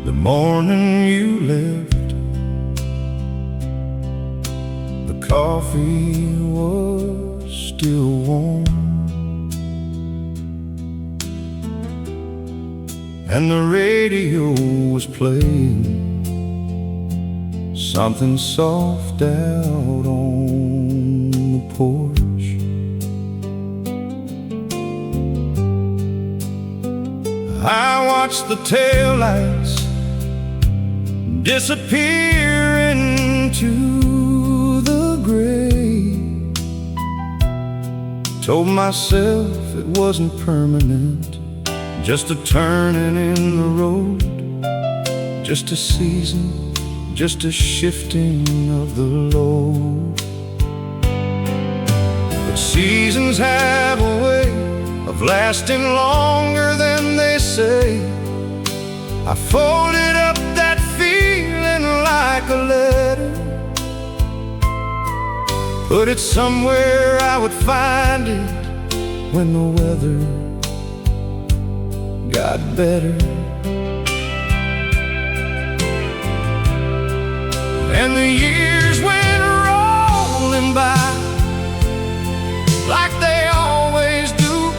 The morning you left, the coffee was still warm, and the radio was playing something soft out on the porch. I watched the taillights disappear into the gray. Told myself it wasn't permanent, just a turning in the road, just a season, just a shifting of the load. But seasons have a way of lasting longer than they say. I folded up that feeling like a letter, put it somewhere I would find it when the weather got better. And the years went rolling by like they always do,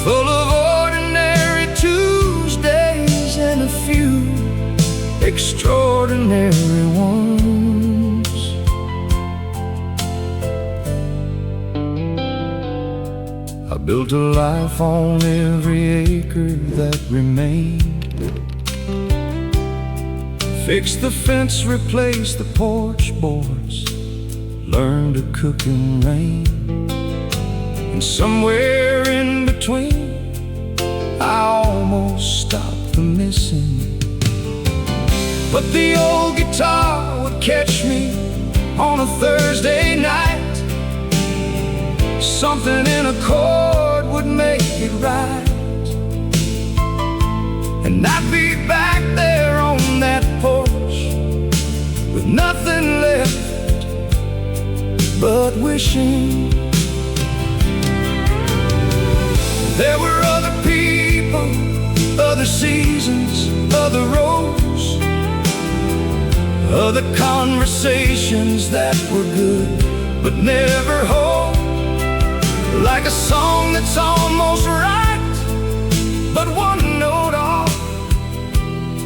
full of ordinary Tuesdays and a few extraordinary ones. I built a life on every acre that remained, fixed the fence, replaced the porch boards, learned to cook in rain. And somewhere in between, I almost stopped the missing. But the old guitar would catch me on a Thursday night. Something in a chord would make it right, and I'd be back there on that porch with nothing left but wishing. There were other people, other seasons, other roads, other conversations that were good but never whole. Like a song that's almost right, but one note off.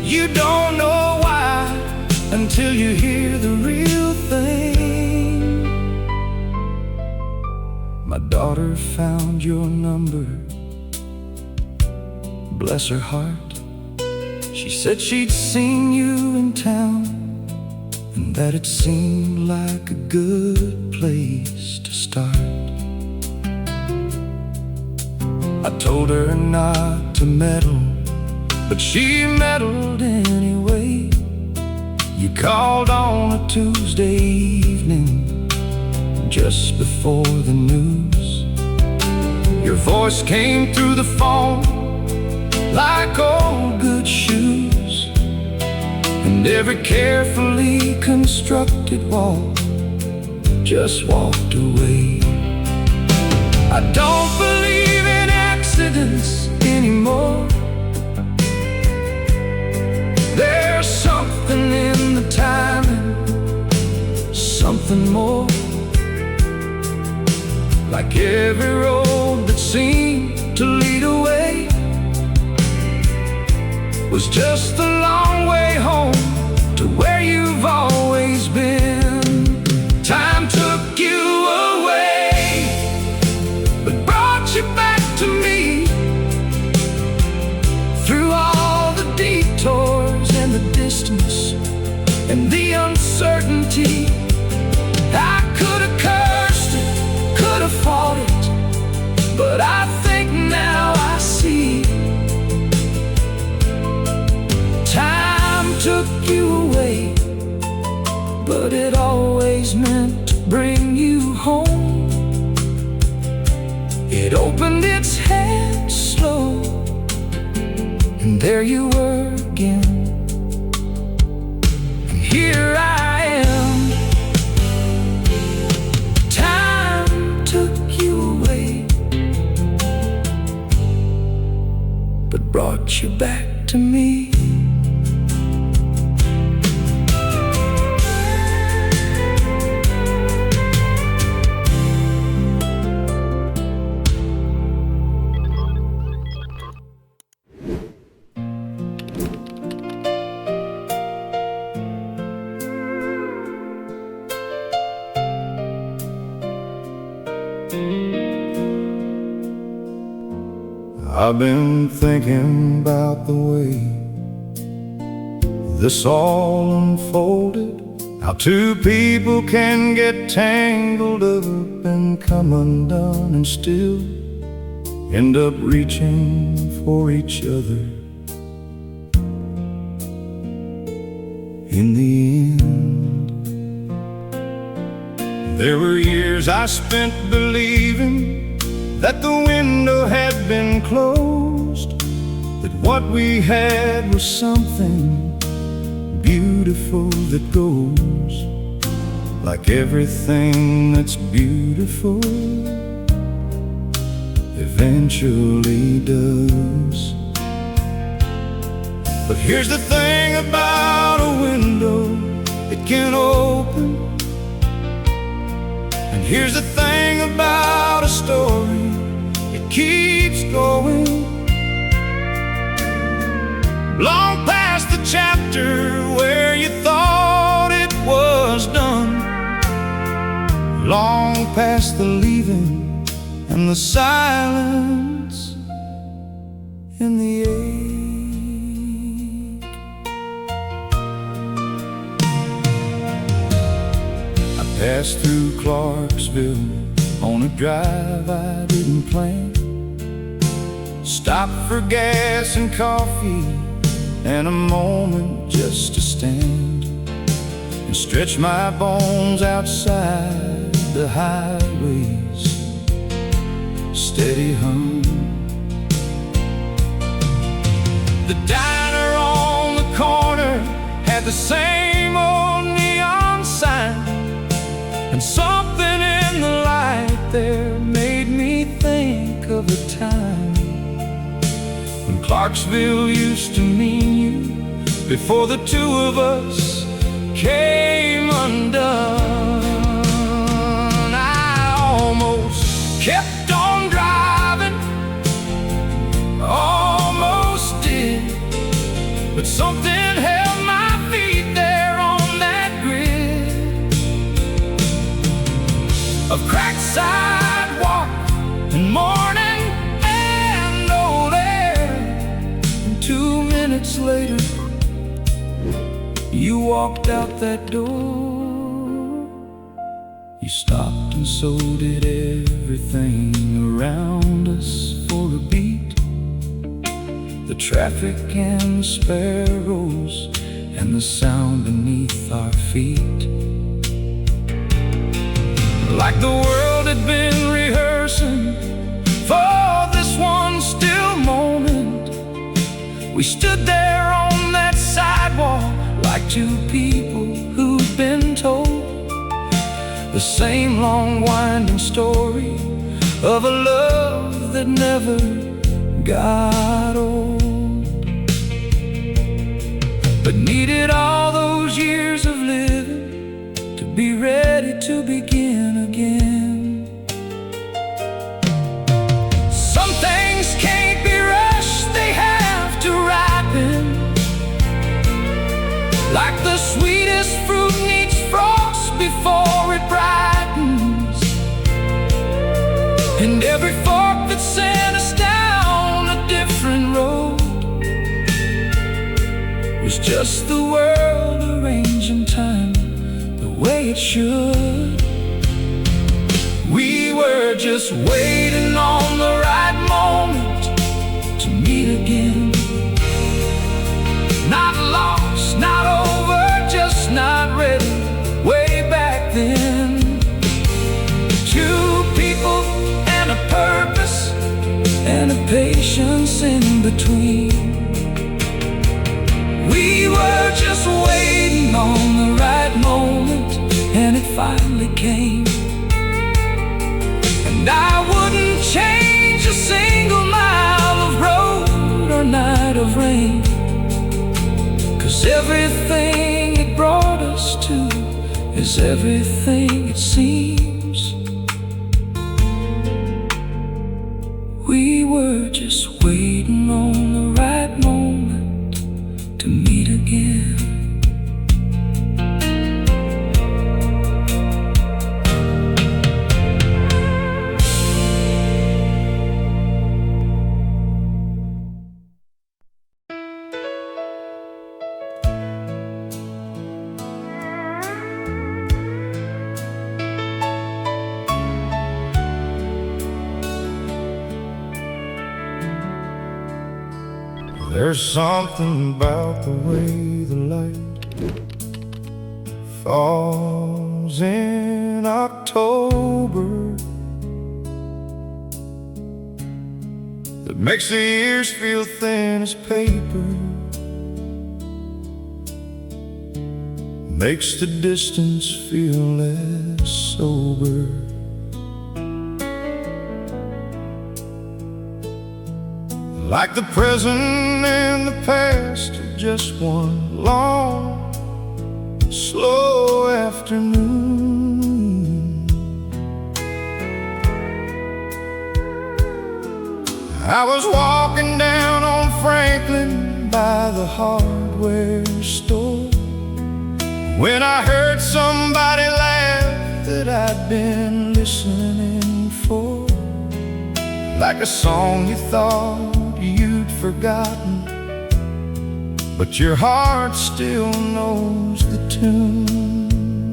You don't know why until you hear the real thing. My daughter found your number, bless her heart. She said she'd seen you in town, and that it seemed like a good place to start. I told her not to meddle, but she meddled anyway. You called on a Tuesday evening, just before the news. Your voice came through the phone like old good shoes, and every carefully constructed wall just walked away. I don't believe in accidents anymore. There's something in the timing, something more. Like every road that seemed to lead away was just a long way home to where you've always been. Time took you away, but brought you back to me. Through all the detours and the distance and the uncertainty, I could have cursed it, could have fought it, but I think now I see. Time took you away, but it always meant to bring you home. It opened its head slow, and there you were again. And here I am. Time took you away, but brought you back to me. I've been thinking about the way this all unfolded, how two people can get tangled up and come undone and still end up reaching for each other. In the end, there were years I spent believing that the window had been closed, that what we had was something beautiful that goes, like everything that's beautiful eventually does. But here's the thing about a window, it can open. And here's the thing about a story, it keeps going. Long past the chapter where you thought it was done, long past the leaving and the silence in the ache. I passed through Clarksville on a drive I didn't plan, stopped for gas and coffee and a moment just to stand and stretch my bones outside the highway's steady hum. The diner on the corner had the same old neon sign, and something in the light there made me think of a time when Clarksville used to mean you before the two of us came undone. I almost kept on driving, almost did, but something held my feet there on that grid of cracked sidewalk and morning and old air. And 2 minutes later, you walked out that door. You stopped and so did everything around us for a beat. The traffic and the sparrows and the sound beneath our feet. Like the world had been rehearsing for this one still moment, we stood there on that sidewalk like two people who've been told the same long winding story of a love that never got old, but needed all those years of living to be ready to begin again. Some things can't be rushed, they have to ripen. Like the sweetest fruit needs frost before it brightens, and every fork that sent us down a different road was just the world arranging time the way it should. We were just waiting on the right moment to meet again. Not lost, not over, just not ready. Way back then, two people and a purpose and a patience in between. We were just waiting on the right moment, and it finally came. And I wouldn't change a single mile of road or night of rain, 'cause everything it brought us to is everything it seems. We were just waiting on the right moment to meet again. There's something about the way the light falls in October that makes the years feel thin as paper, makes the distance feel less sober. Like the present and the past are just one long, slow afternoon. I was walking down on Franklin by the hardware store when I heard somebody laugh that I'd been listening for. Like a song you thought you'd forgotten, but your heart still knows the tune.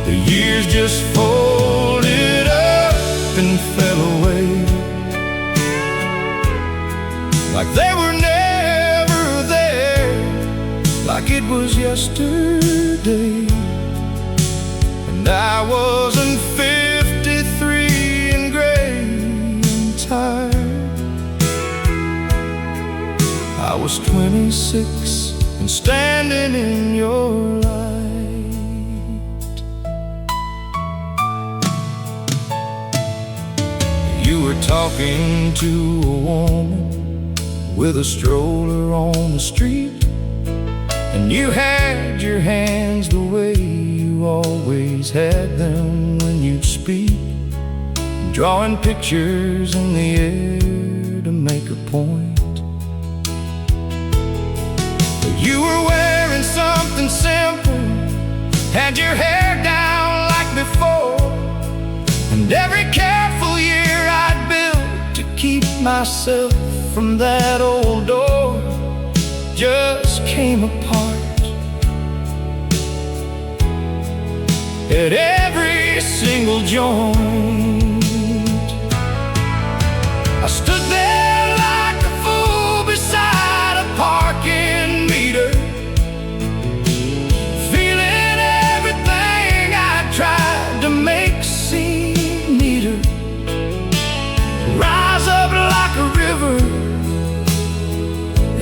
The years just folded up and fell away, like they were never there, like it was yesterday. And I wasn't 53 and gray and tired. I was 26 and standing in your light. You were talking to a woman with a stroller on the street, and you had your hands the way you always had them when you'd speak, drawing pictures in the air to make a point. You were wearing something simple, had your hair down like before, and every careful year I'd built to keep myself from that old door just came apart. At every single joint, I stood there like a fool beside a parking meter, feeling everything I tried to make seem neater. Rise up like a river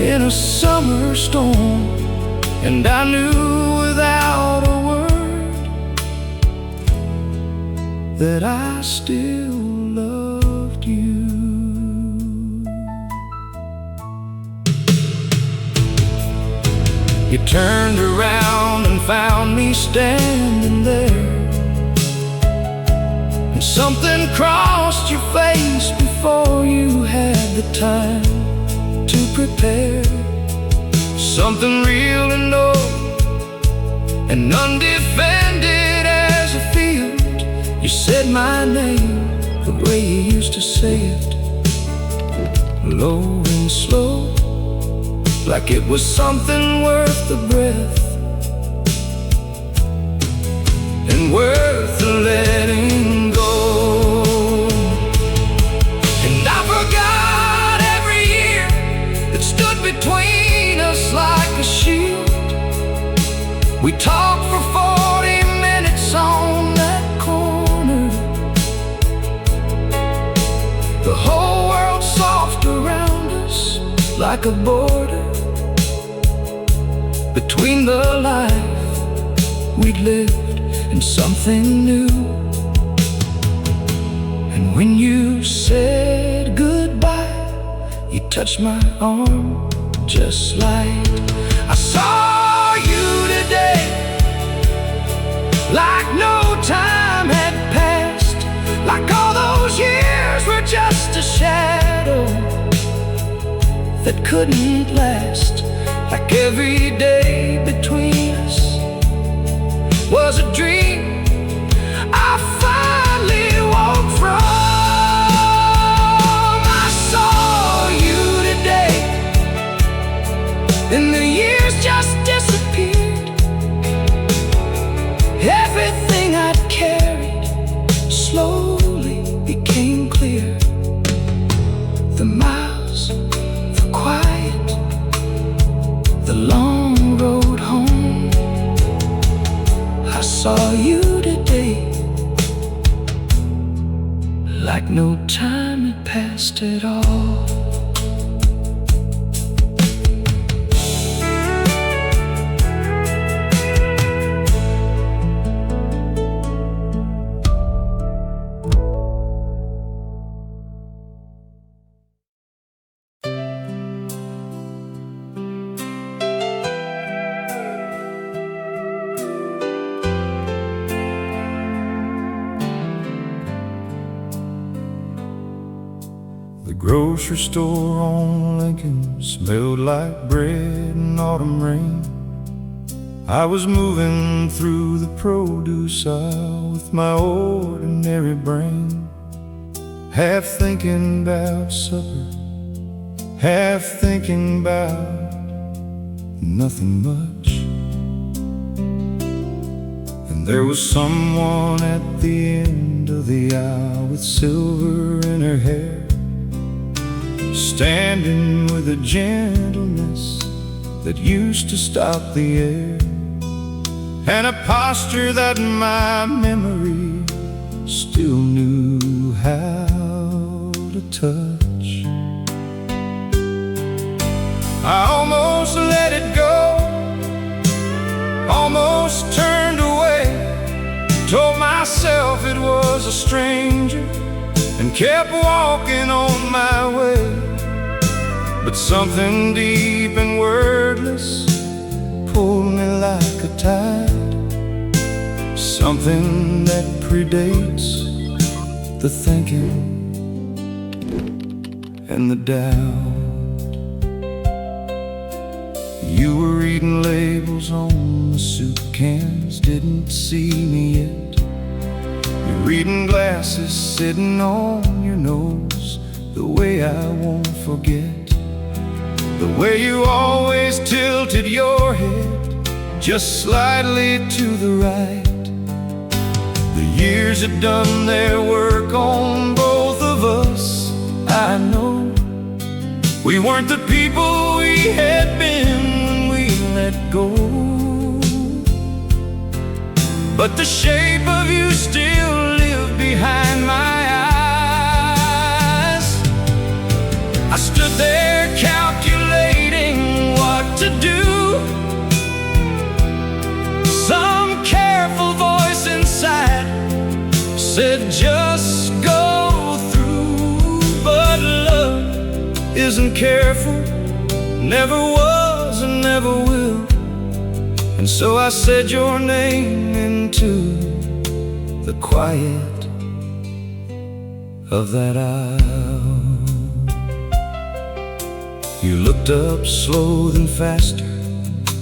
in a summer storm, and I knew without a word that I still loved you. You turned around and found me standing there, and something crossed your face before you had the time to prepare. Something real and old and undefended as a field. You said my name the way you used to say it, low and slow, like it was something worth the breath and worth the letting go. And I forgot every year that stood between us like a shield. We talked for 40 minutes on that corner, the whole world soft around us like a border between the life we'd lived and something new. And when you said goodbye, you touched my arm just like I saw you today, like no time had passed, like all those years were just a shadow that couldn't last. Like every day between us was a dream I finally woke from. I saw you today, and the years just disappeared. Everything I'd carried slowly became clear. The miles long road home, I saw you today, like no time had passed at all. The grocery store on Lincoln smelled like bread and autumn rain. I was moving through the produce aisle with my ordinary brain, half thinking about supper, half thinking about nothing much. And there was someone at the end of the aisle with silver in her hair, standing with a gentleness that used to stop the air, and a posture that my memory still knew how to touch. I almost let it go, almost turned away, told myself it was a stranger, and kept walking on my way. But something deep and wordless pulled me like a tide, something that predates the thinking and the doubt. You were reading labels on the soup cans, didn't see me yet. You're reading glasses sitting on your nose, the way I won't forget. The way you always tilted your head just slightly to the right. The years had done their work on both of us, I know. We weren't the people we had been when we let go, but the shape of you still lived behind my eyes. I stood there calculating what to do. Some careful voice inside said just go through. But love isn't careful, never was and never will. And so I said your name into the quiet of that aisle. You looked up slow then faster,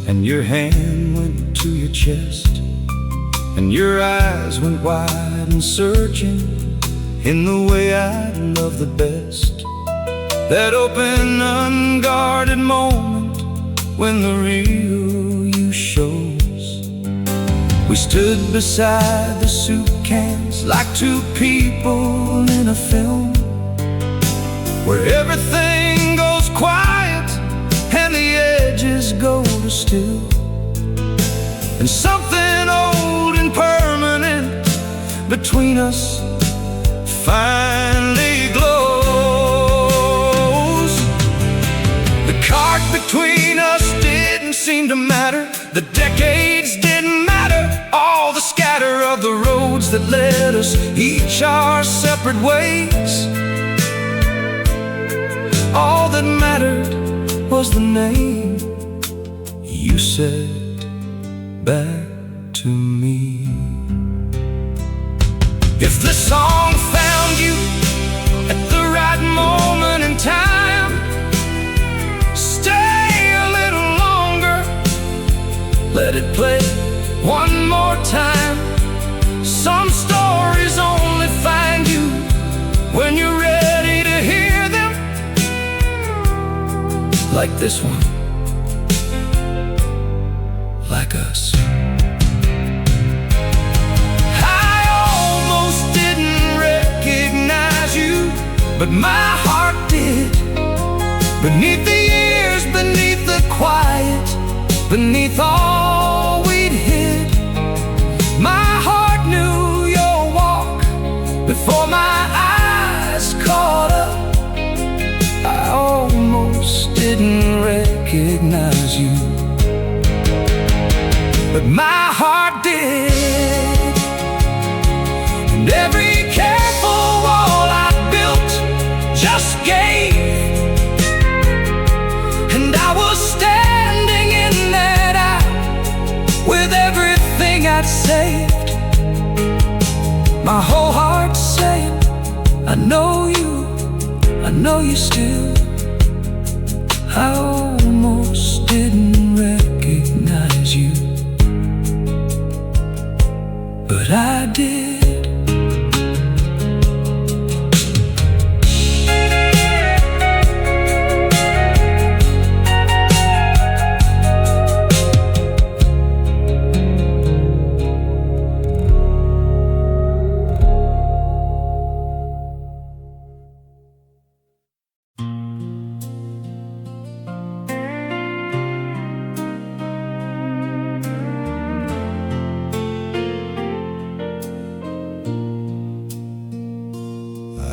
and your hand went to your chest, and your eyes went wide and searching in the way I'd love the best. That open, unguarded moment when the real you shows. We stood beside the soup cans like two people in a film, where everything goes quiet and the edges go to still, and something old and permanent between us finally glows. The cart between us didn't seem to matter, the decades didn't matter, all the scatter of the roads that led us each our separate ways. All that mattered was the name you said back to me. If this song found you at the right moment in time, stay a little longer, let it play one more time. Some stories only find you when you're ready to hear them, like this one, like us. I almost didn't recognize you, but my heart did. Beneath the years, beneath the quiet, recognize you, but my heart did. And every careful wall I built just gave, and I was standing in that aisle with everything I'd saved, my whole heart saying, I know you still. I almost didn't recognize you, but I did.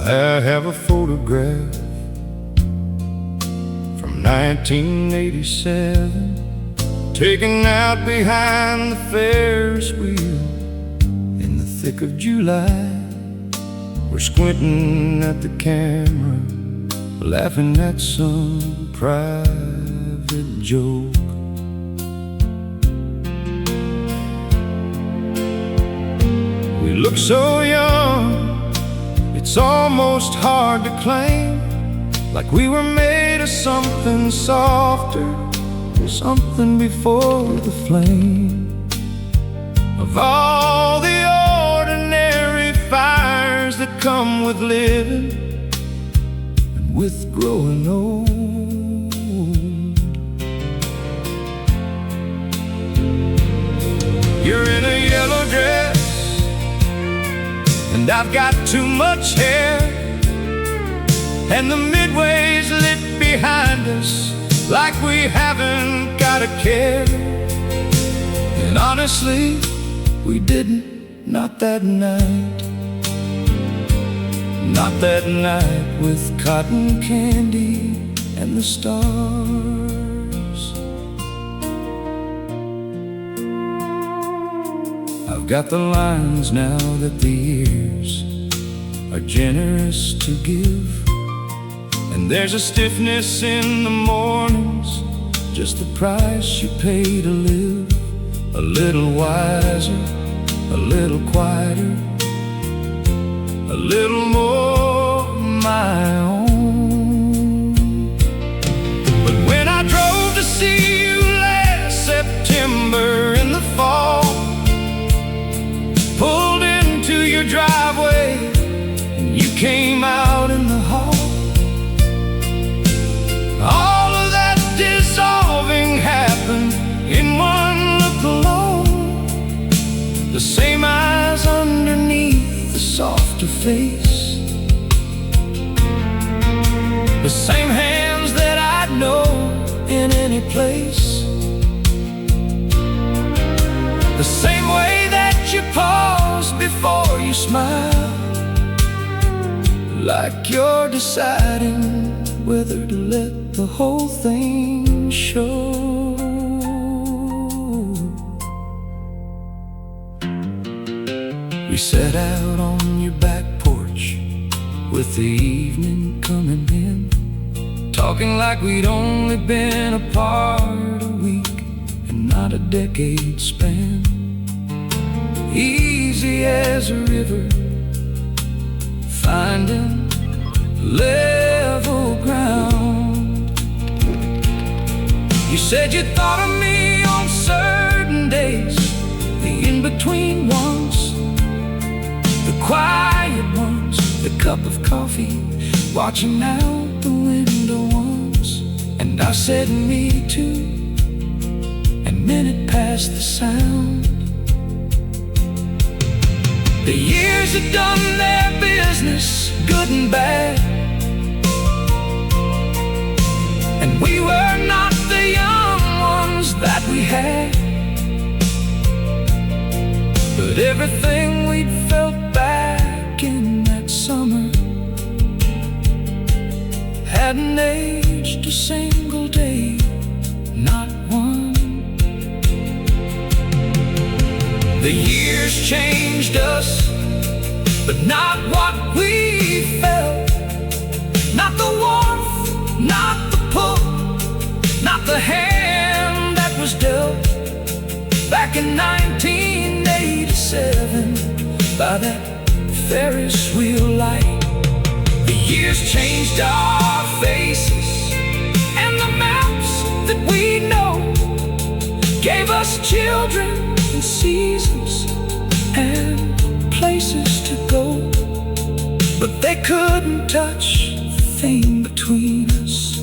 I have a photograph from 1987, taken out behind the Ferris wheel in the thick of July. We're squinting at the camera, laughing at some private joke. We look so young, it's almost hard to claim, like we were made of something softer, something before the flame of all the ordinary fires that come with living and with growing old. You're in a yellow dress and I've got too much hair, and the midway's lit behind us like we haven't got a care. And honestly, we didn't, not that night. Not that night with cotton candy and the stars. I've got the lines now that the years are generous to give, and there's a stiffness in the mornings, just the price you pay to live. A little wiser, a little quieter, a little more my own. But when I drove to see you last September in the fall, pulled into your driveway and you came out in the hall, all of that dissolving happened in one look alone. The same eyes underneath the softer face, the same hands that I'd know in any place, the same way that you pause before you smile, like you're deciding whether to let the whole thing show. We sat out on your back porch with the evening coming in, talking like we'd only been apart a week and not a decade span. Easy as a river, finding level ground. You said you thought of me on certain days, the in-between ones, the quiet ones, the cup of coffee, watching out the window ones. And I said me too, and minute past the sound. The years had done their business, good and bad, and we were not the young ones that we had. But everything we'd felt back in that summer hadn't aged a single day The years changed us, but not what we felt. Not the warmth, not the pull, not the hand that was dealt. Back in 1987, by that Ferris wheel light, the years changed our faces, and the maps that we know gave us children and seasons and places to go. But they couldn't touch the thing between us,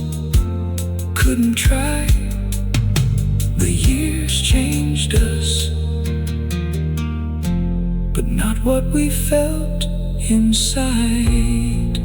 couldn't try. The years changed us, but not what we felt inside.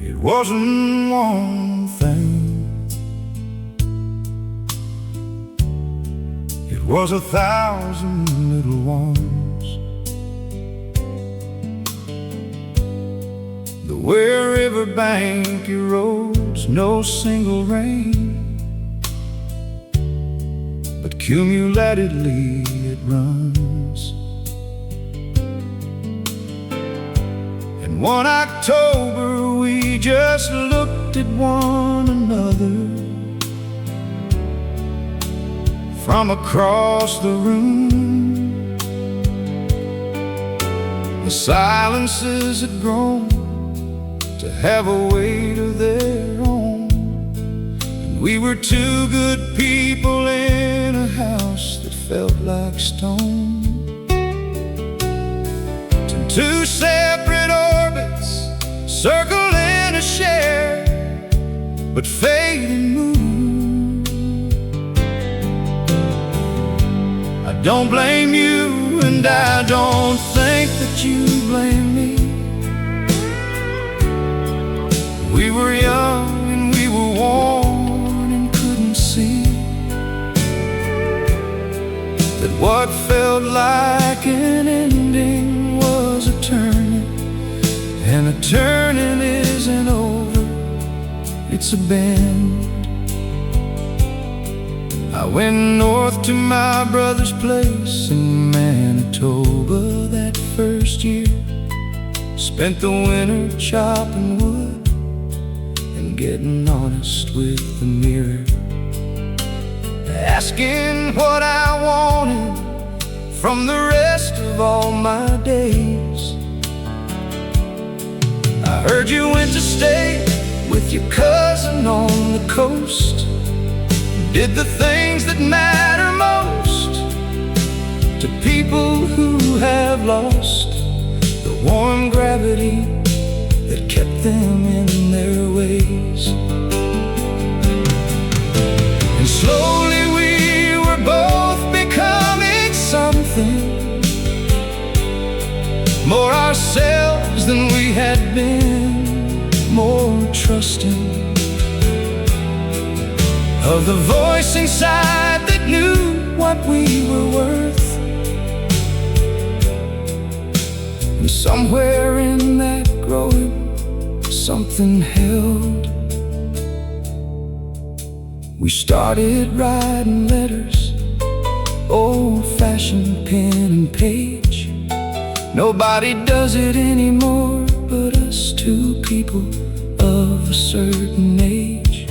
It wasn't one thing, it was 1,000 little ones. The Ware River bank erodes no single rain, but cumulatedly it runs. And one October we just looked at one another from across the room. The silences had grown to have a weight of their own, and we were two good people in a house that felt like stone. Two separate orbits circled in a shared but fading moon. I don't blame you, and I don't think that you blame me. We were young and we were worn and couldn't see that what felt like an ending was a turning, and a turning isn't over, it's a bend. I went north to my brother's place in Manitoba that first year. Spent the winter chopping wood and getting honest with the mirror, asking what I wanted from the rest of all my days. I heard you went to stay with your cousin on the coast, did the things that matter most to people who have lost the warm gravity that kept them in their ways. And slowly we were both becoming something more ourselves than we had been, more trusting of the voice inside that knew what we were worth. And somewhere in that growing, something held. We started writing letters, old-fashioned pen and page. Nobody does it anymore but us two people of a certain age,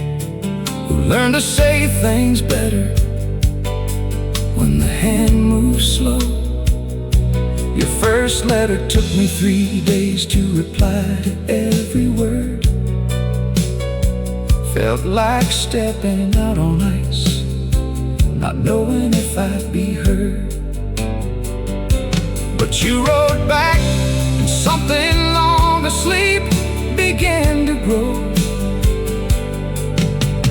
who learn to say things better when the hand moves slow. Your first letter took me 3 days to reply to every word. Felt like stepping out on ice, not knowing if I'd be heard. But you wrote back, and something long asleep began to grow.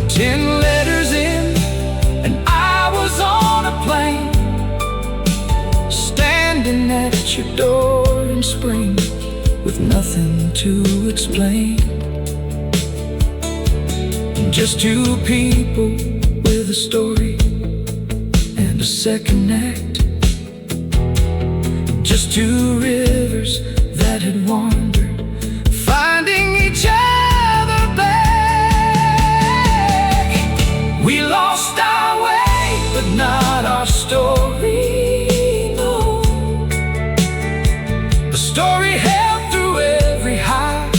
10 letters in, and I was on a plane, standing at spring with nothing to explain. Just two people with a story and a second act. Just two rivers that had wandered, finding each other back. We lost our way, but not our story, no. The story held through every high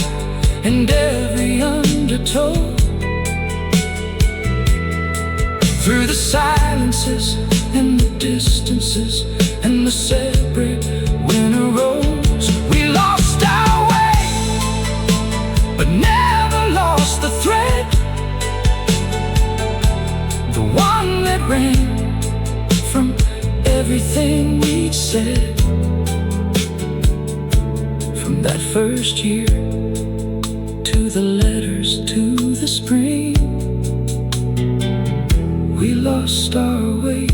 and every undertow, through the silences and the distances and the separate winter roads. We lost our way, but never lost the thread, the one that ran from everything we'd said. From that first year to the letters to the spring, we lost our way,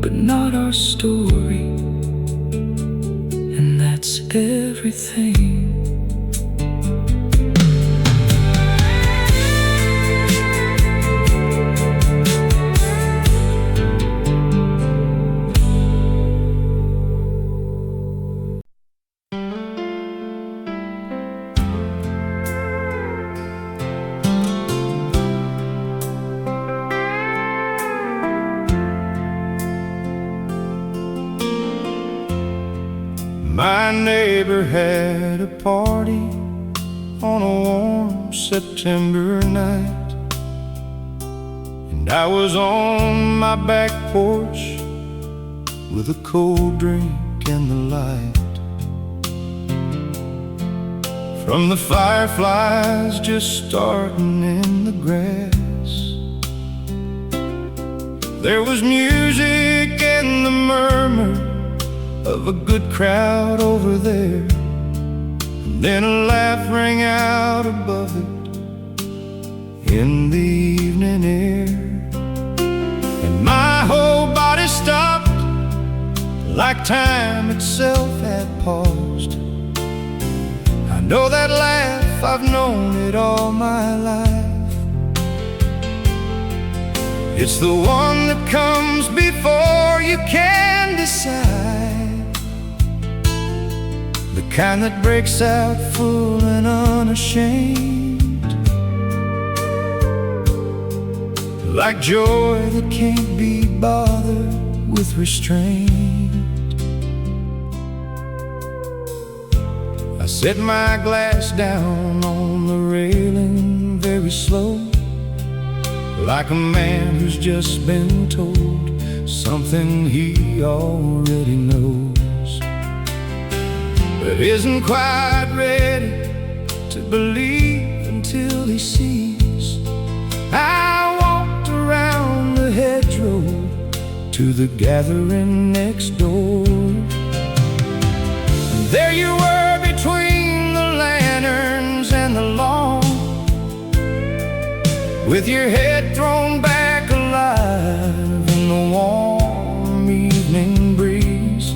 but not our story, and that's everything. My neighbor had a party on a warm September night, and I was on my back porch with a cold drink and the light from the fireflies just starting in the grass. There was music and the murmur of a good crowd over there, and then a laugh rang out above it in the evening air, and my whole body stopped like time itself had paused. I know that laugh, I've known it all my life. It's the one that comes before you can decide, the kind that breaks out full and unashamed, like joy that can't be bothered with restraint. I set my glass down on the railing very slow, like a man who's just been told something he already knows, but isn't quite ready to believe until he sees. I walked around the hedgerow to the gathering next door, and there you were between the lanterns and the lawn, with your head thrown back alive in the warm evening breeze.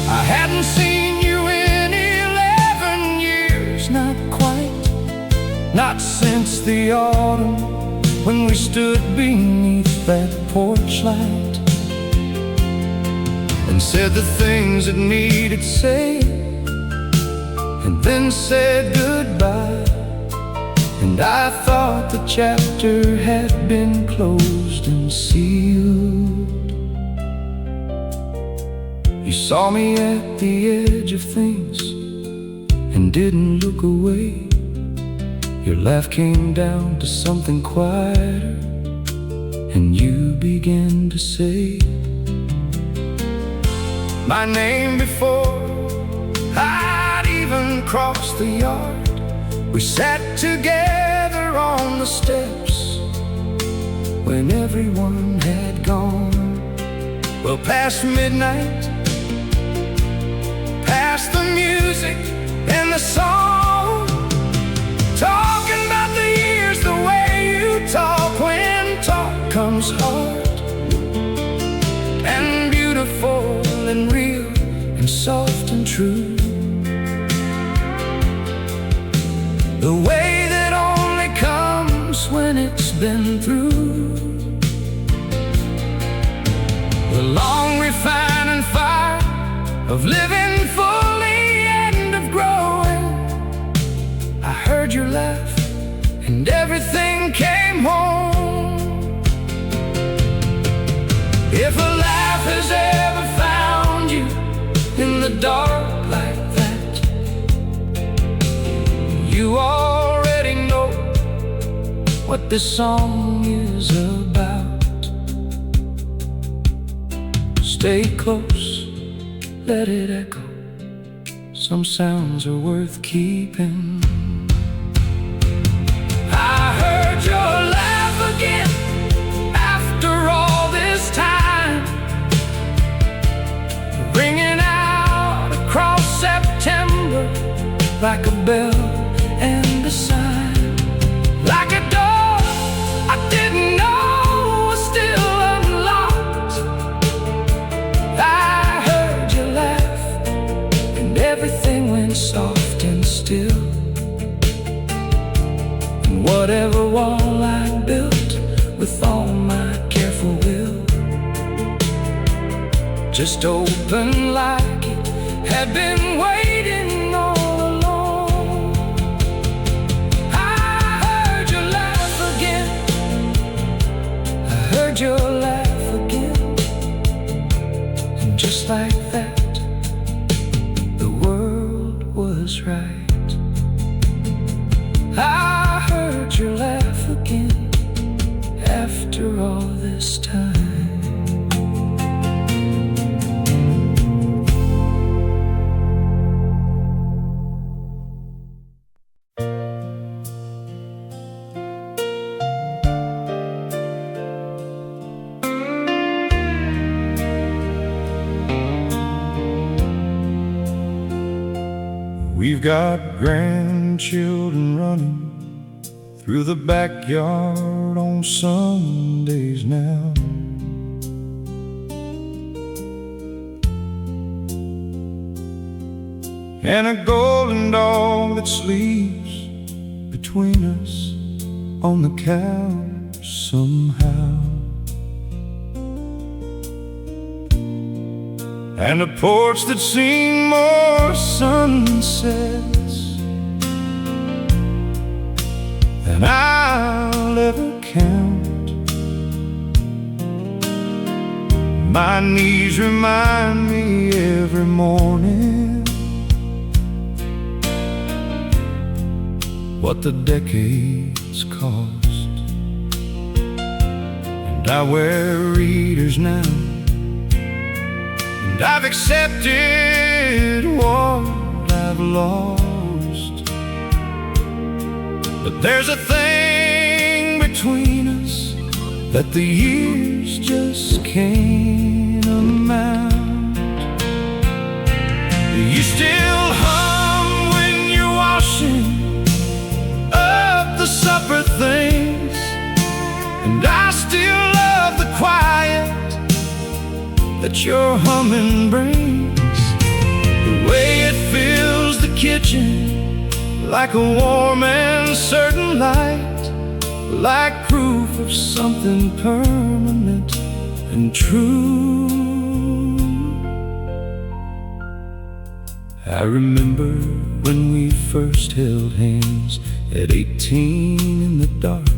I hadn't seen you in 11 years, not quite, not since the autumn when we stood beneath that porch light and said the things that needed said, and then said goodbye. And I thought the chapter had been closed and sealed. You saw me at the edge of things and didn't look away. Your laugh came down to something quieter, and you began to say my name before I'd even crossed the yard. We sat together on the steps when everyone had gone. Well, past midnight, past the music and the song, talking about the years the way you talk when talk comes hard and beautiful and real and soft and true. The way that only comes when it's been through the long refining fire of living fully and of growing. I heard your laugh and everything came home. If a laugh has ever found you in the dark like that, you already know what this song is about. Stay close, let it echo. Some sounds are worth keeping. I heard your laugh again after all this time, ringing out across September like a bell and a sign, like a door I didn't know was still unlocked. I heard you laugh and everything went soft and still. And whatever wall I built with all my careful will just opened like it had been waiting all along. I heard your laugh again, I heard your laugh again, and just like that, the world was right. I heard your laugh again after all this time. We've got grandchildren running through the backyard on Sundays now. And a golden dog that sleeps between us on the couch somehow. And a porch that's seen more sunsets than I'll ever count. My knees remind me every morning what the decades cost. And I wear readers now, and I've accepted what I've lost. But there's a thing between us that the years just can't amount. You still hum when you're washing up the supper things, and I still love the quiet that your humming brings. The way it fills the kitchen like a warm and certain light, like proof of something permanent and true. I remember when we first held hands at 18 in the dark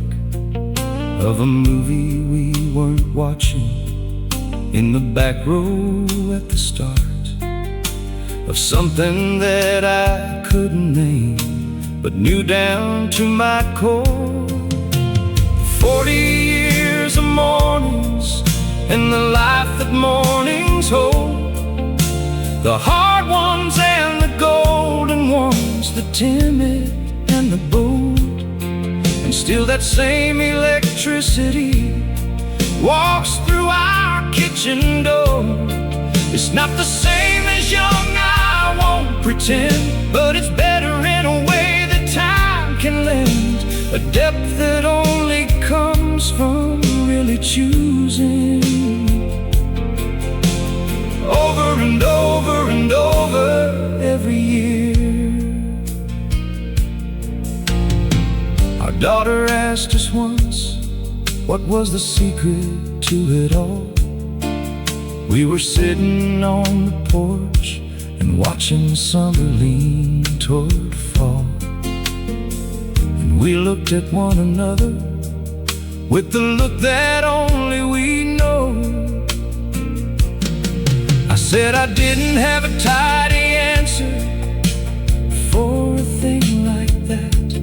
of a movie we weren't watching, in the back row at the start of something that I couldn't name, but knew down to my core. 40 years of mornings and the life that mornings hold, the hard ones and the golden ones, the timid and the bold. And still that same electricity walks through our kitchen door. It's not the same as young, I won't pretend, but it's better in a way that time can lend, a depth that only comes from really choosing over and over and over. what was the secret to it all? We were sitting on the porch and watching summer lean toward fall. And we looked at one another with the look that only we know. I said I didn't have a tidy answer for a thing like that.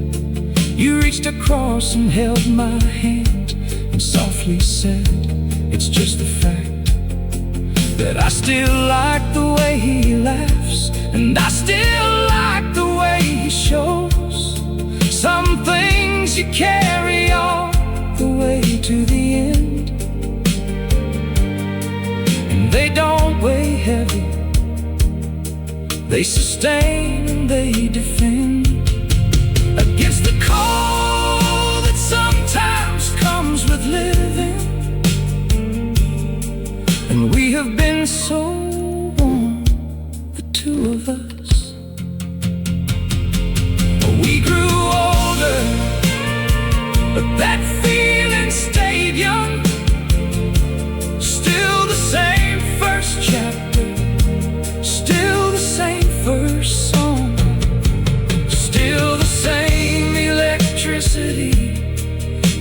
You reached across and held my hand and softly said, it's just the fact that I still like the way he laughs, and I still like the way he shows some things you carry all the way to the end, and they don't weigh heavy, they sustain and they defend against the cold that sometimes comes with living. And we have been so warm, the two of us. We grew older, but that feeling stayed young. Still the same first chapter, still the same first song, still the same electricity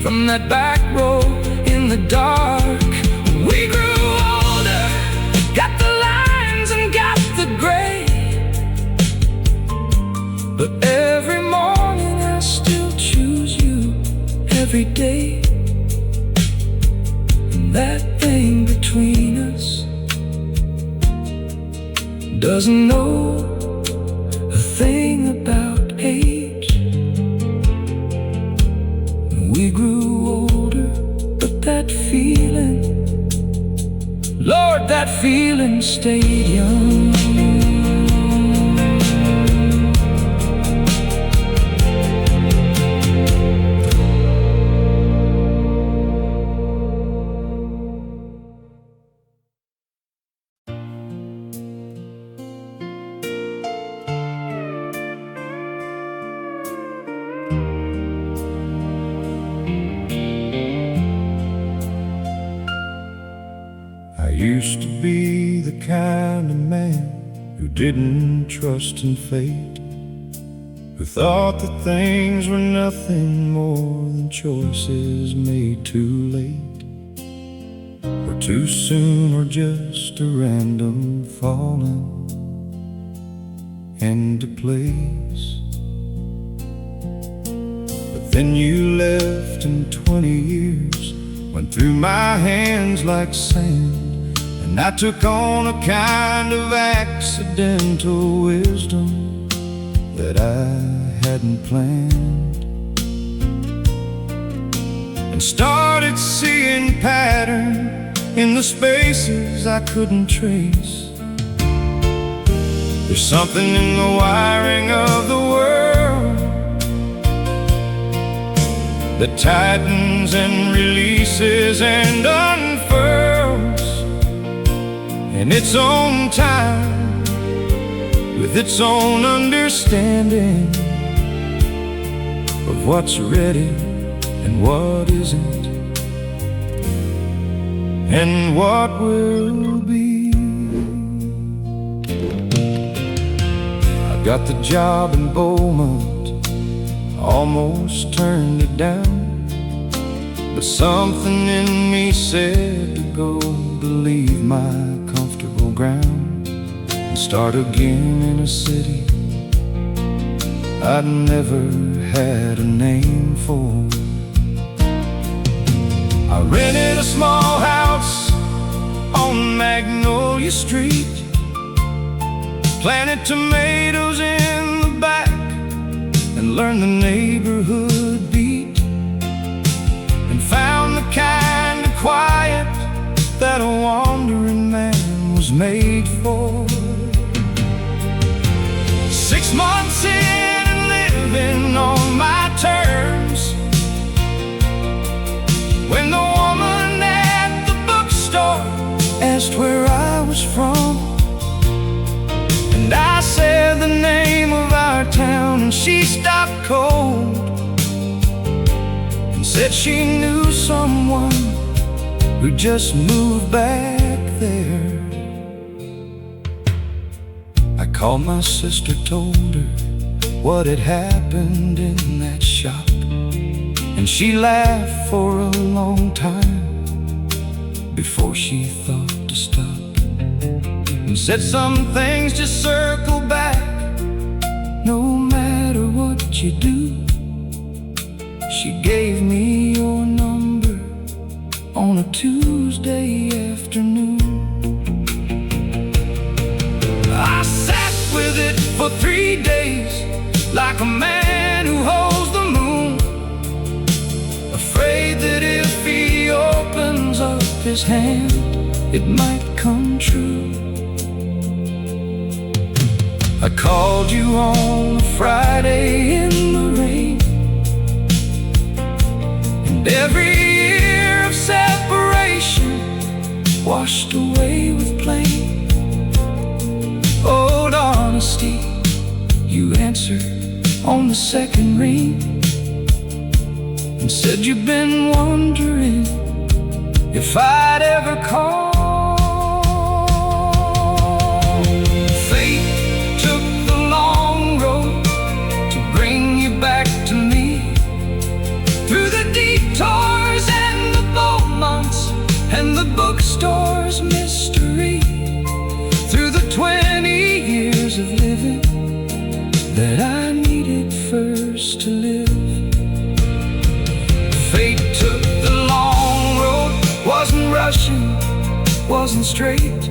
from that back row in the dark. We grew older, got the lines and got the gray, but every morning I still choose you every day. And that thing between us doesn't know a thing about age. We grew older, but that feeling, Lord, that feeling stayed young. I used to be the kind of man who didn't trust in fate, who thought that things were nothing more than choices made too late, or too soon, or just a random falling into place. But then you left and 20 years went through my hands like sand, and I took on a kind of accidental wisdom that I hadn't planned, and started seeing pattern in the spaces I couldn't trace. There's something in the wiring of the world that tightens and releases and unfurls in its own time, with its own understanding of what's ready and what isn't, and what will be. I got the job in Beaumont, almost turned it down, but something in me said to go, to leave my comfortable ground and start again in a city I'd never had a name for. I rented a small house on Magnolia Street, planted tomatoes in the back, and learned the neighborhood beat, and found the kind of quiet that a wandering man was made for. 6 months in and living on my terms, when the woman at the bookstore asked where I was from, and I said the name of our town, and she stopped cold and said, said she knew someone who just moved back there. I called my sister, told her what had happened in that shop, and she laughed for a long time before she thought to stop, and said some things just circle back no matter what you do. She gave me your number on a Tuesday afternoon. I sat with it for 3 days like a man who holds the moon, afraid that if he opens up his hand, it might come true. I called you on a Friday in the rain, and every year of separation washed away with plain old honesty. You answered on the second ring and said you've been wondering if I'd ever call. Fate took the long road to bring you back to me, through the detours and the Beaumonts and the bookstore's mystery, through the 20 years of living that I needed first to live. Fate took the long road, wasn't rushing, wasn't straight,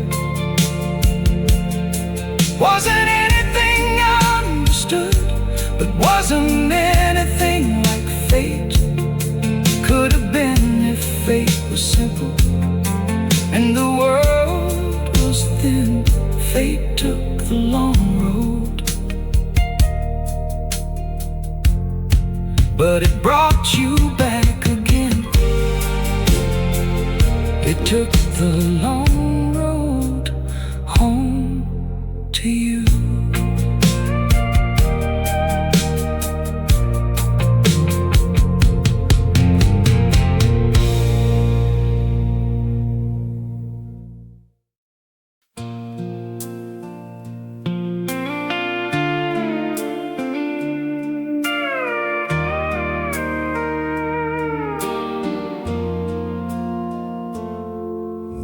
wasn't anything I understood, but wasn't anything like fate could have been if fate was simple and the world was thin. Fate took the long road, but it brought you back again. It took the long road home to you.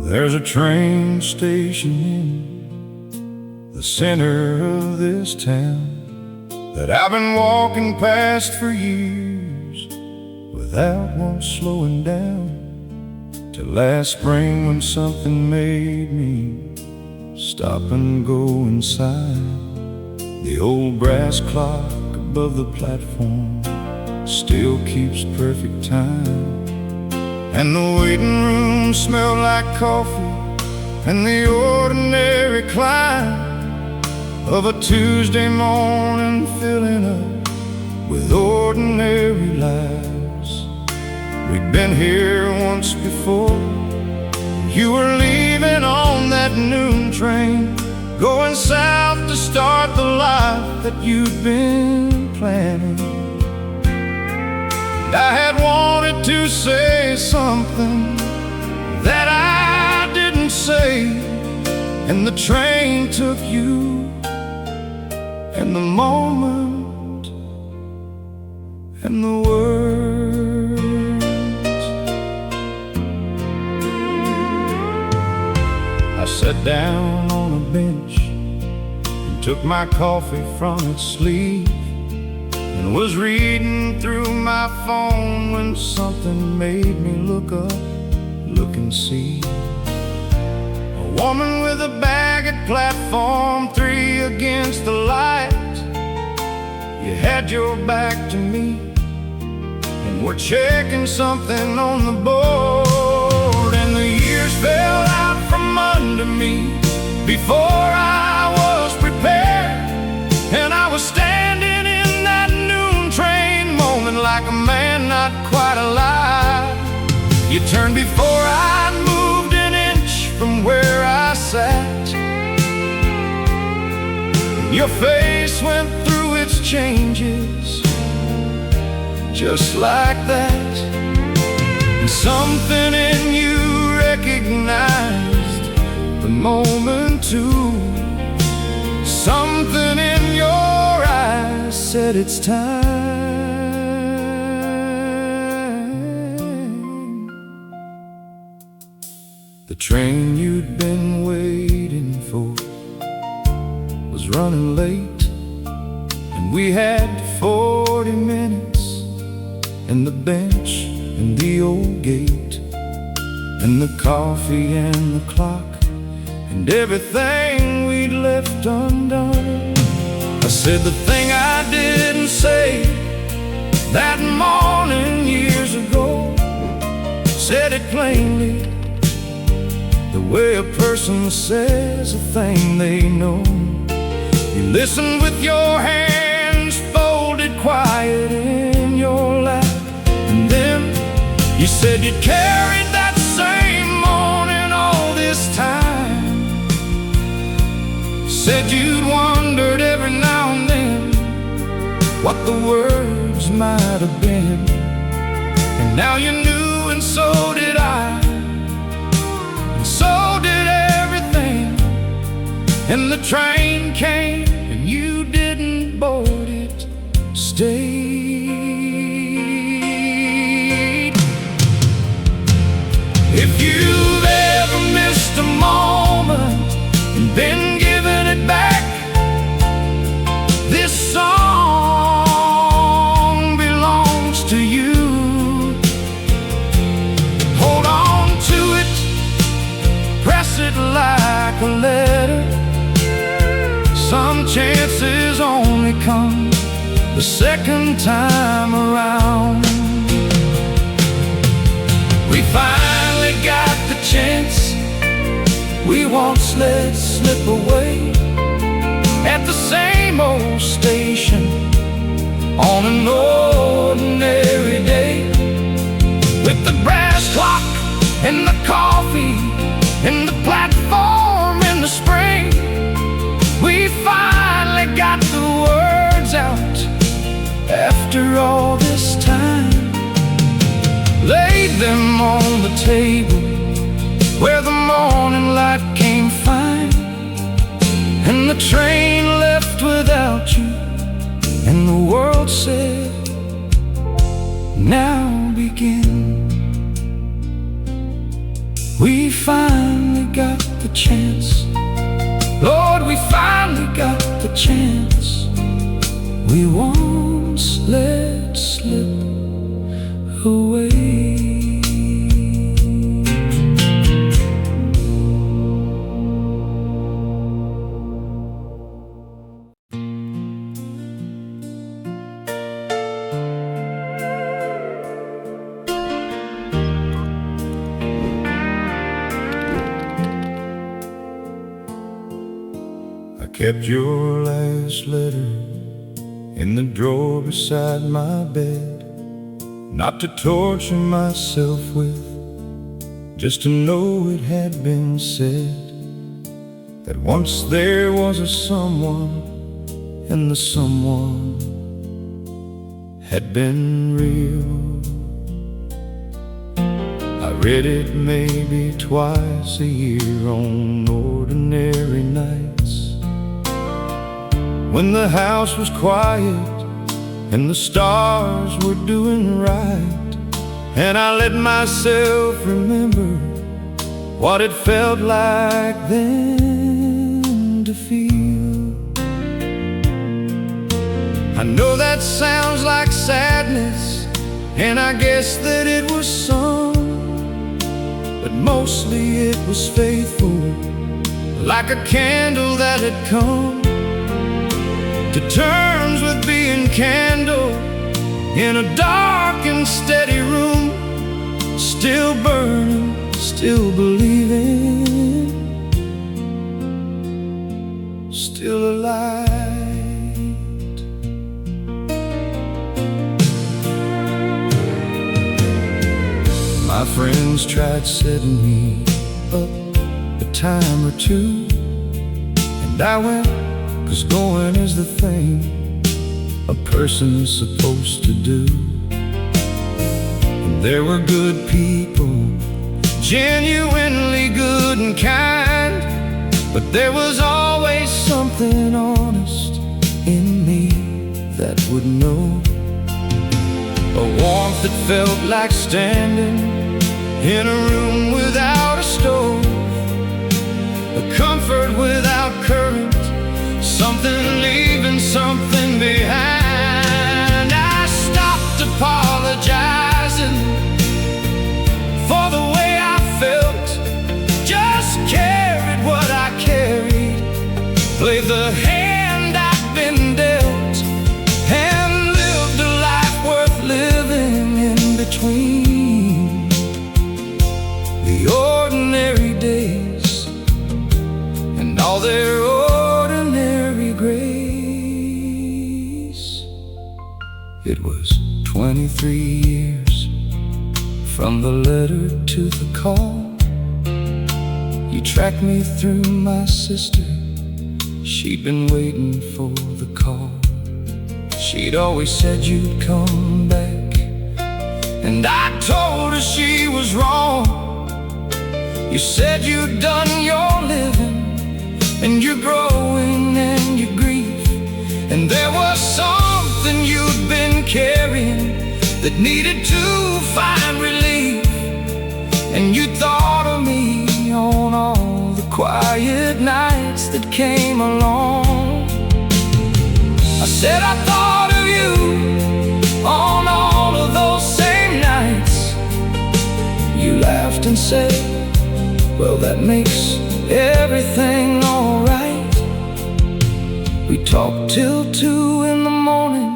There's a train station in the center of this town that I've been walking past for years without once slowing down, till last spring when something made me stop and go inside. The old brass clock above the platform still keeps perfect time, and the waiting room smelled like coffee and the ordinary climb of a Tuesday morning filling up with ordinary lives. We'd been here once before. You were leaving on that noon train, going south to start the life that you'd been planning. I had wanted to say something that I didn't say, and the train took you, and the moment, and the words. I sat down on a bench and took my coffee from its sleeve, and was reading through my phone when something made me look up, look and see a woman with a bag at platform 3 against the light. You had your back to me and were checking something on the board, and the years fell out from under me before I was prepared, and I was standing in that noon train moment like a man not quite alive. You turned before I moved an inch from where I sat. Your face went through its changes just like that. Something in you recognized the moment too. Something in your eyes said it's time. The train you'd been waiting for was running late, and we had 40 minutes, and the bench and the old gate, and the coffee and the clock, and everything we'd left undone. I said the thing I didn't say that morning years ago, said it plainly, the way a person says a thing they know. You listened with your hands folded quiet in your lap, and then you said you'd carried that same morning all this time. Said you'd wondered every now and then what the words might have been, and now you knew, and so did I, and so did everything. And the train came, and you didn't board it, stayed. If you've ever missed a moment and been given it back, this song belongs to you. Hold on to it, press it like a letter. Some chances only come the second time around. We finally got the chance we once let slip away, at the same old station on an ordinary day, with the brass clock and the coffee and the platform in the spring. We finally got the words out after all this time, laid them on the table where the morning light came fine, and the train left without you, and the world said, now begin. We finally got the chance, Lord, we finally got the chance we once let slip away. I kept your last letter in the drawer beside my bed, not to torture myself with, just to know it had been said, that once there was a someone, and the someone had been real. I read it maybe twice a year on ordinary nights, when the house was quiet and the stars were doing right, and I let myself remember what it felt like then to feel. I know that sounds like sadness, and I guess that it was some, but mostly it was faithful, like a candle that had come to terms with being candle in a dark and steady room, still burning, still believing, still alight. My friends tried setting me up a time or two, and I went, 'cause going is the thing a person's supposed to do. And There were good people, genuinely good and kind, but there was always something honest in me that would know. A warmth that felt like standing in a room without a stove, a comfort without current, something leaving something behind. I stopped apologizing for the way I felt, just carried what I carried, played the hand I'd been dealt, and lived a life worth living in between the ordinary days and all their ordinary grace. It was 23 years from the letter to the call. You tracked me through my sister, she'd been waiting for the call. She'd always said you'd come back, and I told her she was wrong. You said you'd done your living, and you're growing and you grieve, and there was something you'd been carrying that needed to find relief. And you thought of me on all the quiet nights that came along. I said I thought of you on all of those same nights. You laughed and said, well, that makes everything alright. We talked till 2 in the morning,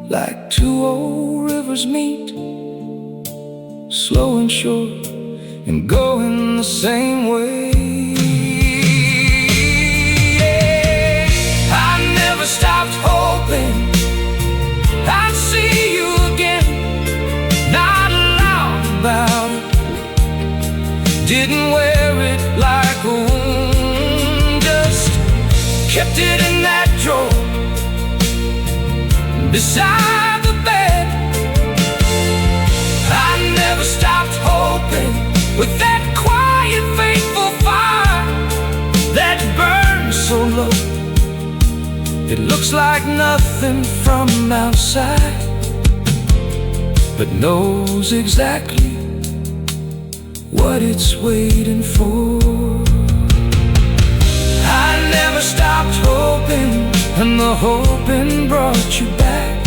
like two old rivers meet, slow and short and going the same way. I never stopped hoping I'd see you again, not loud about it, didn't wear it like a wound, just kept it in that drawer beside the bed. I never stopped hoping with that quiet, faithful fire that burns so low it looks like nothing from outside, but knows exactly what it's waiting for. I never stopped hoping, and the hoping brought you back.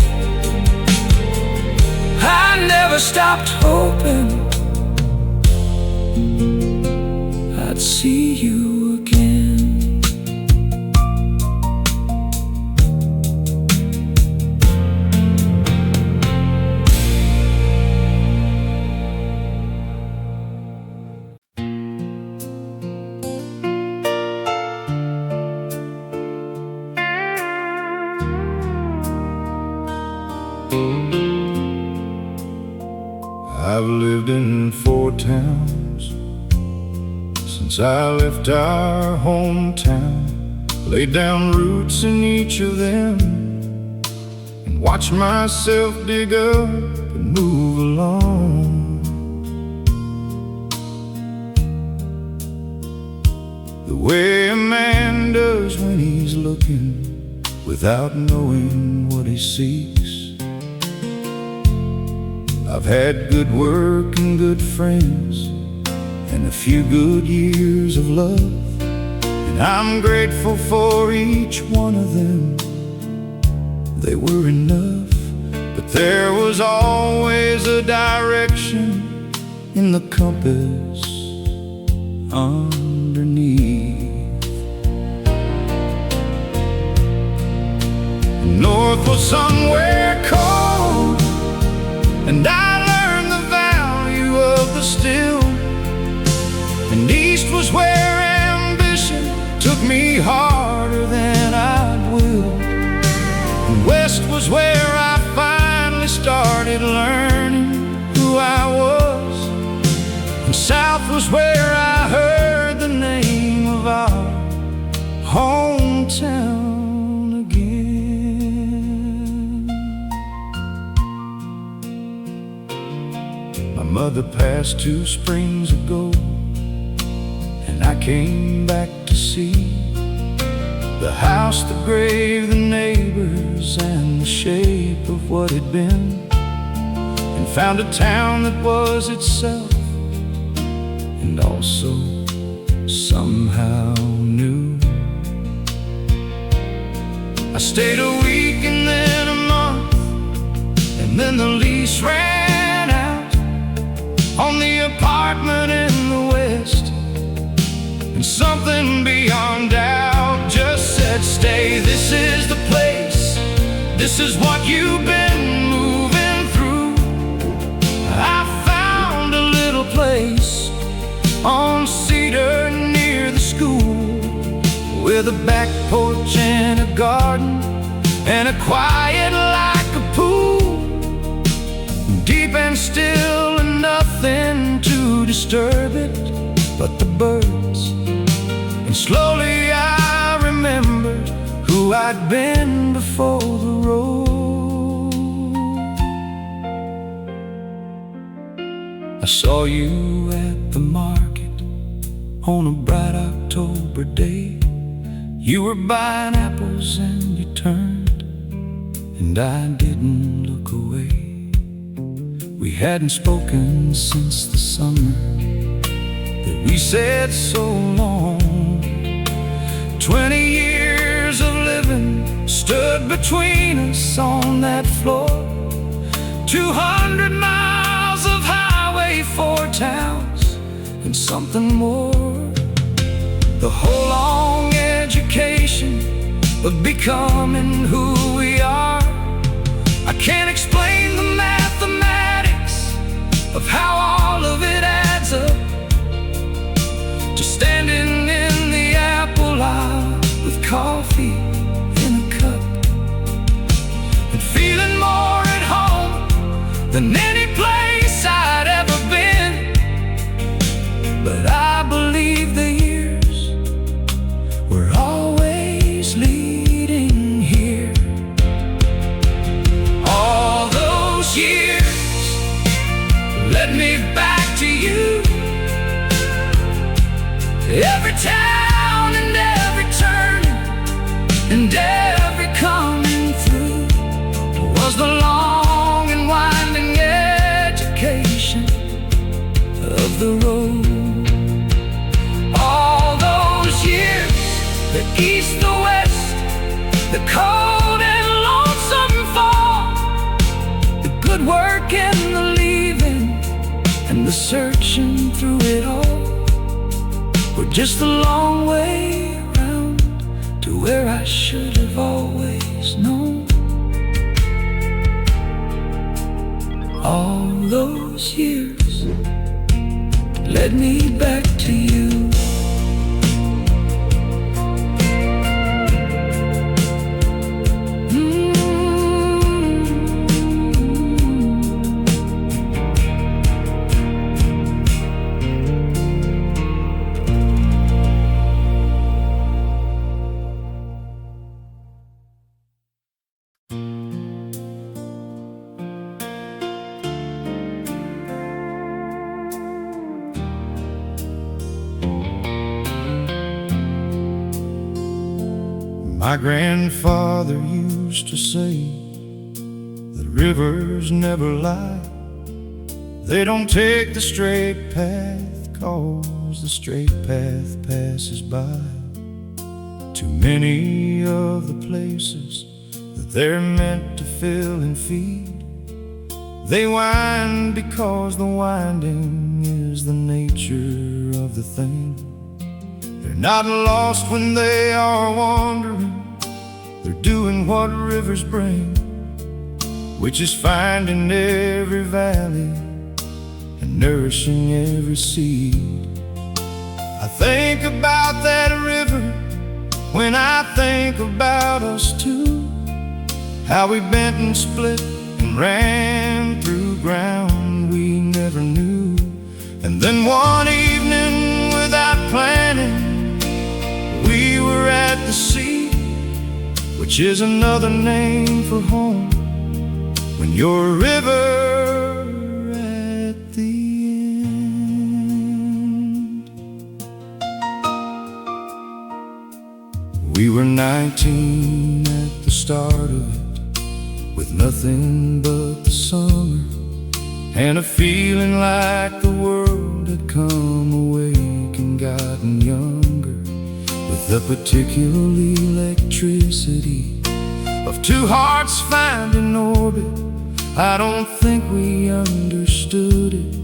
I never stopped hoping I'd see you again. I've lived in 4 towns since I left our hometown, laid down roots in each of them, and watched myself dig up and move along. The way a man does when he's looking without knowing what he seeks. I've had good work and good friends and a few good years of love, and I'm grateful for each one of them. They were enough, but there was always a direction in the compass underneath. North was somewhere cold, and I learned the value of the still. And east was where ambition took me harder than I'd willed. And west was where I finally started learning who I was. And south was where I heard the name of our hometown again. the past 2 springs ago, and I came back to see the house, the grave, the neighbors, and the shape of what had been, and found a town that was itself and also somehow new. I stayed a week and then a month, and then the lease ran out on the apartment in the west, and something beyond doubt just said, stay, this is the place, this is what you've been moving through. I found a little place on Cedar near the school, with a back porch and a garden and a quiet like a pool, deep and still and nothing to disturb it but the birds. And slowly I remembered who I'd been before the road. I saw you at the market on a bright October day. You were buying apples and you turned, and I didn't look away. We hadn't spoken since the summer that we said so long. 20 years of living stood between us on that floor. 200 miles of highway, 4 towns, and something more. The whole long education of becoming who we are. I can't explain the mathematics of how all of it adds up to standing in the apple aisle with coffee in a cup and feeling more at home than any place I'd ever been. But I believe the years were always leading here. All those years led me back to you. Every town and every turning and every coming through was the long and winding education of the road. All those years, the east, the west, the cold and lonesome fall, the good work and the leaving, and the searching through it all, were just a long way around to where I should have always known. All those years led me back to you. My grandfather used to say that rivers never lie. They don't take the straight path, 'cause the straight path passes by. Too many of the places that they're meant to fill and feed, they wind because the winding is the nature of the thing. They're not lost when they are wandering. They're doing what rivers bring, which is finding every valley and nourishing every seed. I think about that river when I think about us too, how we bent and split and ran through ground we never knew. And then one evening, without planning, we were at the sea, which is another name for home when you're a river at the end. We were 19 at the start of it, with nothing but the summer and a feeling like the world had come awake and gotten younger, with the particular electricity of two hearts finding orbit. I don't think we understood it,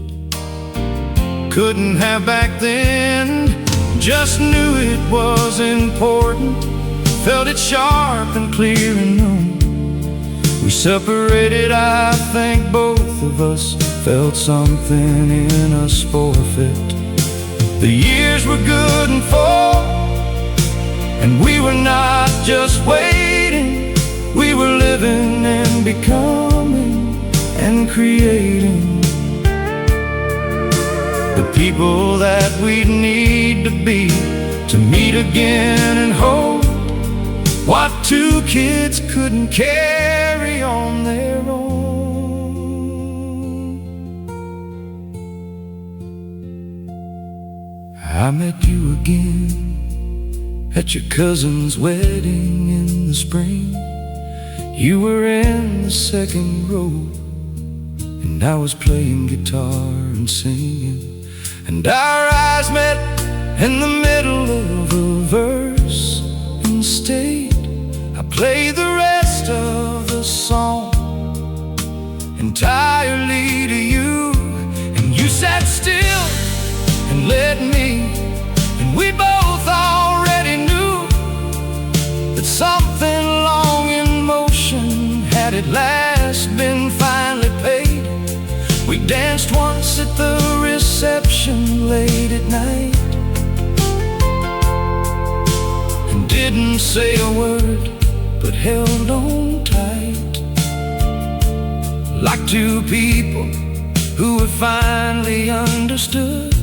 couldn't have back then, just knew it was important, felt it sharp and clear and known. We separated, I think both of us felt something in us forfeit. The years were good and full, and we were not just waiting, we were living and becoming and creating the people that we'd need to be to meet again and hold what two kids couldn't carry on their own. I met you again at your cousin's wedding in the spring. You were in the second row, and I was playing guitar and singing, and our eyes met in the middle of a verse and stayed. I played the rest of the song entirely to you, and you sat still and let me, and we both already knew that something long in motion had at last been finally paid. We danced once at the reception late at night and didn't say a word, but held on tight, like two people who have finally understood.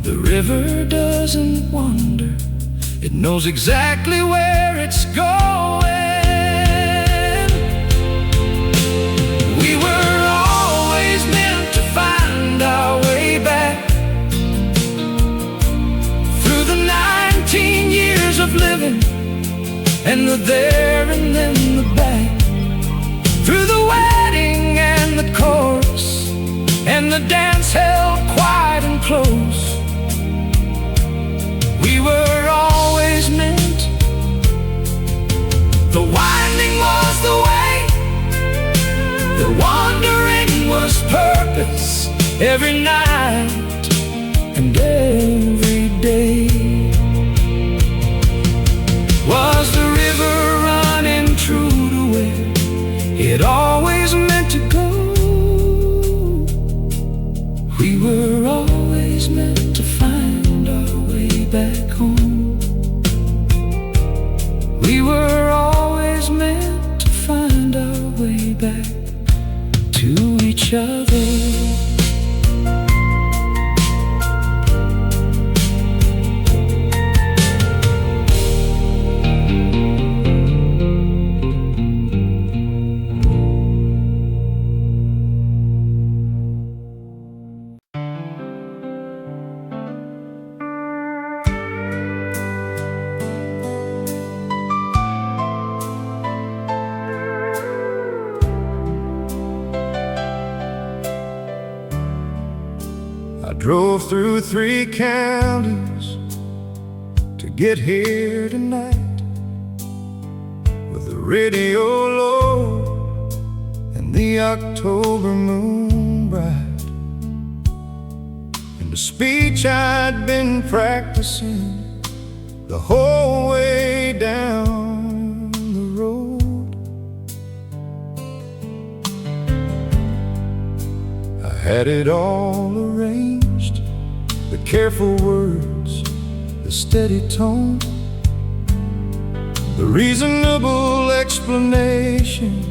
The river doesn't wander, it knows exactly where it's going. We were always meant to find our way back through the 19 years of living, and the there and then the back, through the wedding and the chorus and the dance held quiet and close. We were always meant. The winding was the way, the wandering was purpose, every night and every day. Was the river running true to where it always meant to go? We were always meant to find our way back home. We were always meant to find our way back to each other. I drove through 3 counties to get here tonight, with the radio low and the October moon bright, and a speech I'd been practicing the whole way down the road. I had it all arranged, the careful words, the steady tone, the reasonable explanation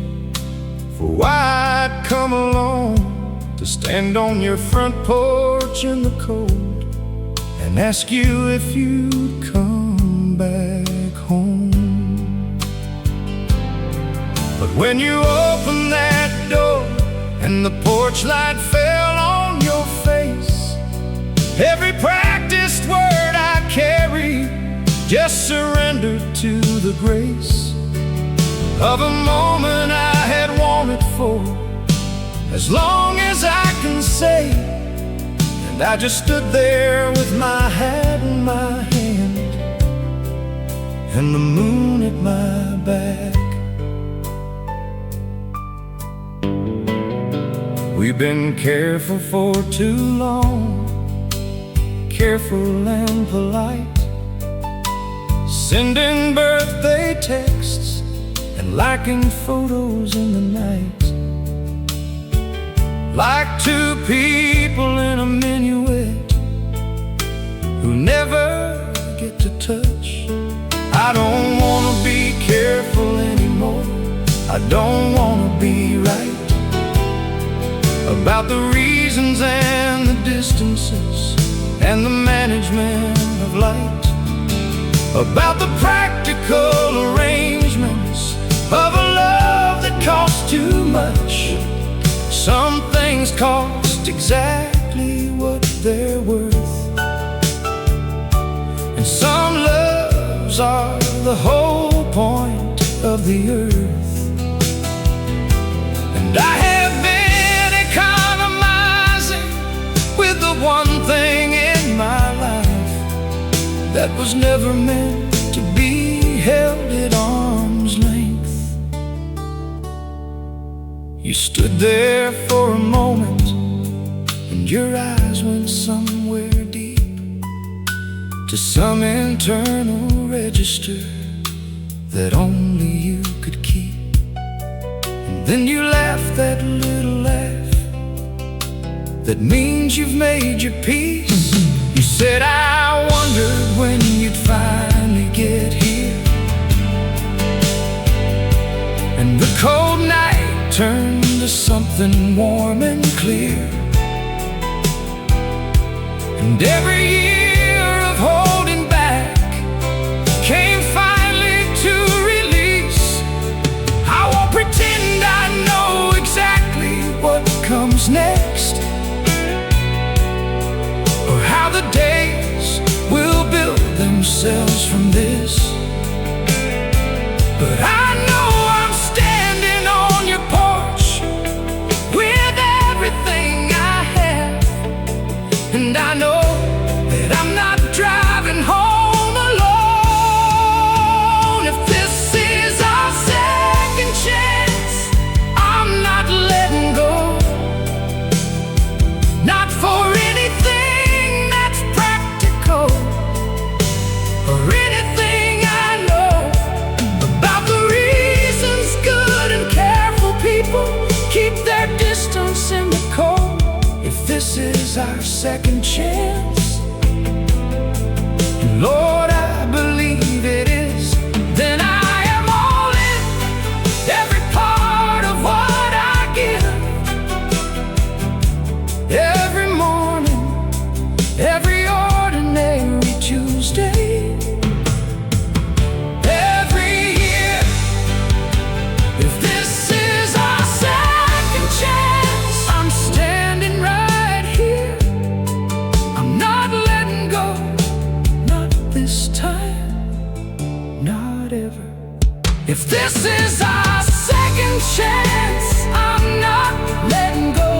for why I'd come along, to stand on your front porch in the cold and ask you if you'd come back home. But when you opened that door and the porch light fell on your face, every practiced word I carry just surrendered to the grace of a moment I had wanted for as long as I can say. And I just stood there with my hat in my hand and the moon at my back. We've been careful for too long, careful and polite, sending birthday texts and liking photos in the night, like two people in a minuet who never get to touch. I don't wanna be careful anymore, I don't wanna be right about the reasons and the distances and the management of light, about the practical arrangements of a love that costs too much. Some things cost exactly what they're worth, and some loves are the whole point of the earth. And I have been economizing with the one thing in my life that was never meant to be held at arm's length. You stood there for a moment, and your eyes went somewhere deep, to some internal register that only you could keep. And then you laughed that little laugh that means you've made your peace. You said, I wondered when you'd finally get here. And the cold night turned to something warm and clear. And every year of holding back came finally to release. I won't pretend I know exactly what comes next, or how the days will build themselves from this. But I know I'm standing on your porch with everything I have, and I know that I'm not driving home alone. If this is our second chance, I'm not letting go, not for anything that's practical or anything I know about the reasons good and careful people keep their distance in the cold. If this is our second chance, Lord, I believe it is, then I am all in, every part of what I give, every morning, every ordinary Tuesday, every year. If this is our second chance, I'm standing right here. I'm not letting go, not this time, not ever. If this is our second chance, I'm not letting go.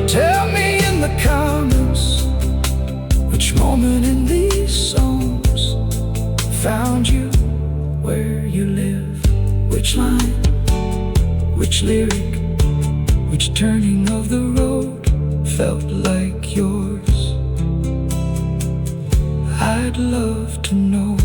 Tell me in the comments which moment in these songs found you where you live, which line, which lyric, which turning of the road felt like yours. I'd love to know.